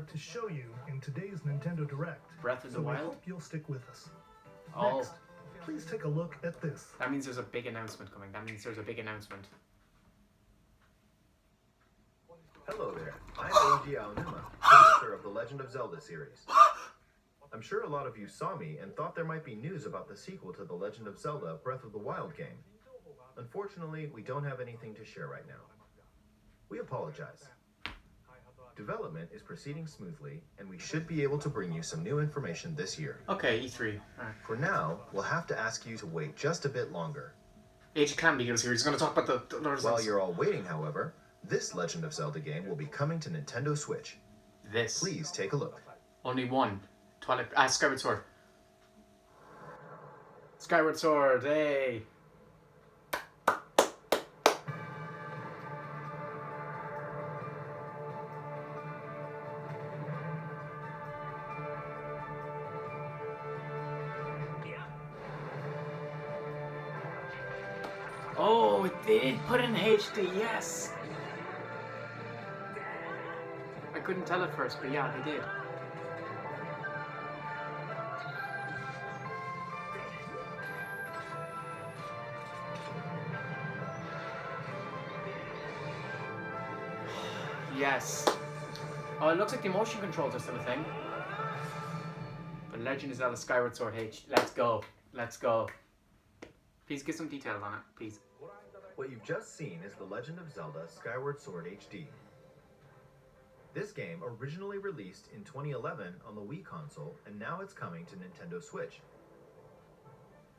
more to show you in today's Nintendo Direct. Breath of the so Wild? we hope you'll stick with us. Oh. Next, please take a look at this. That means there's a big announcement coming. That means there's a big announcement. Hello there, I'm Eiji Aonuma, producer of the Legend of Zelda series. I'm sure a lot of you saw me and thought there might be news about the sequel to the Legend of Zelda Breath of the Wild game. Unfortunately, we don't have anything to share right now. We apologize. Development is proceeding smoothly, and we should be able to bring you some new information this year. Okay, E3. Alright. For now, we'll have to ask you to wait just a bit longer. Age Can Begins here. He's going to talk about the While you're all waiting, however, this Legend of Zelda game will be coming to Nintendo Switch. This. Please take a look. Only one. Skyward Sword. Skyward Sword, hey! Oh, it did put in HD, yes! I couldn't tell at first, but yeah, they did. Yes. Oh, it looks like the motion controls are still a thing. The Legend of Zelda Skyward Sword H. Let's go. Let's go. Please get some details on it, please. What you've just seen is The Legend of Zelda Skyward Sword HD. This game originally released in 2011 on the Wii console, and now it's coming to Nintendo Switch.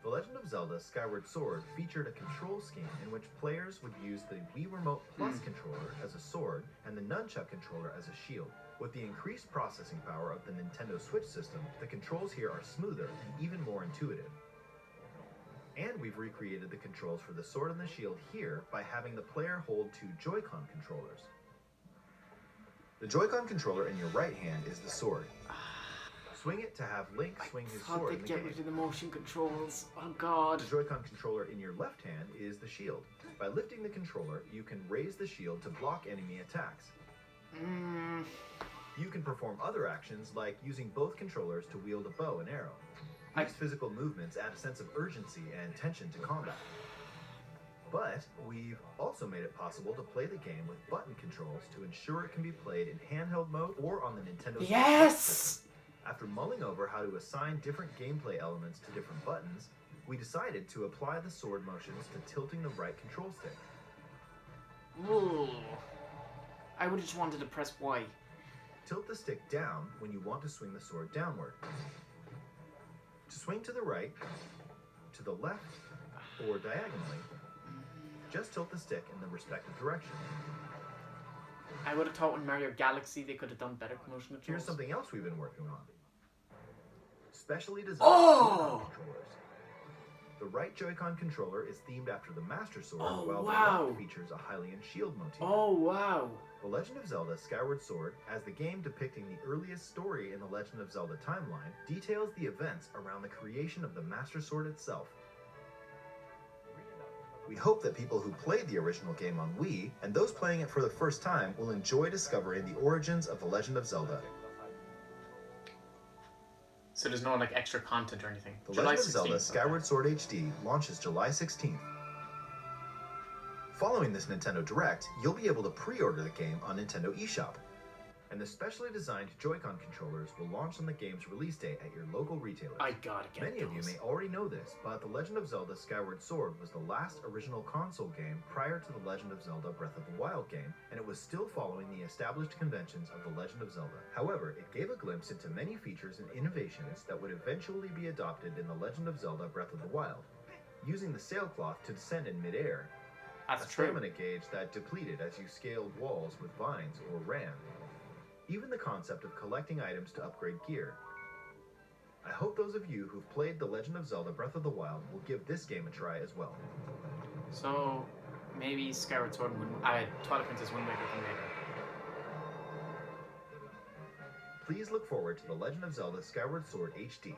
The Legend of Zelda Skyward Sword featured a control scheme in which players would use the Wii Remote Plus controller as a sword and the Nunchuck controller as a shield. With the increased processing power of the Nintendo Switch system, the controls here are smoother and even more intuitive. And we've recreated the controls for the sword and the shield here by having the player hold two Joy-Con controllers. The Joy-Con controller in your right hand is the sword. Swing it to have Link swing his sword in the get game. rid of the motion controls. Oh god. The Joy-Con controller in your left hand is the shield. By lifting the controller, you can raise the shield to block enemy attacks. You can perform other actions like using both controllers to wield a bow and arrow. These physical movements add a sense of urgency and tension to combat. But we've also made it possible to play the game with button controls to ensure it can be played in handheld mode or on the Nintendo Switch. Yes! After mulling over how to assign different gameplay elements to different buttons, we decided to apply the sword motions to tilting the right control stick. Ooh. I would have just wanted to press Y. Tilt the stick down when you want to swing the sword downward. To swing to the right, to the left, or diagonally, just tilt the stick in the respective direction. I would have thought in Mario Galaxy they could have done better motion controls. Here's something else we've been working on. Specially designed Joy-Con controllers. The right Joy-Con controller is themed after the Master Sword, while the left features a Hylian shield motif. Oh, wow. The Legend of Zelda Skyward Sword, as the game depicting the earliest story in the Legend of Zelda timeline, details the events around the creation of the Master Sword itself. We hope that people who played the original game on Wii, and those playing it for the first time, will enjoy discovering the origins of the Legend of Zelda. So there's no like extra content or anything. The July Legend of Zelda 16th. Skyward Sword HD launches July 16th. Following this Nintendo Direct, you'll be able to pre-order the game on Nintendo eShop. And the specially designed Joy-Con controllers will launch on the game's release date at your local retailers. I gotta get Many of you may already know this, but The Legend of Zelda Skyward Sword was the last original console game prior to The Legend of Zelda Breath of the Wild game, and it was still following the established conventions of The Legend of Zelda. However, it gave a glimpse into many features and innovations that would eventually be adopted in The Legend of Zelda Breath of the Wild. Using the sailcloth to descend in midair, a stamina gauge that depleted as you scaled walls with vines or ran. Even the concept of collecting items to upgrade gear. I hope those of you who've played The Legend of Zelda Breath of the Wild will give this game a try as well. So, maybe Skyward Sword and Twilight Princess Wind Waker come later. Please look forward to The Legend of Zelda Skyward Sword HD.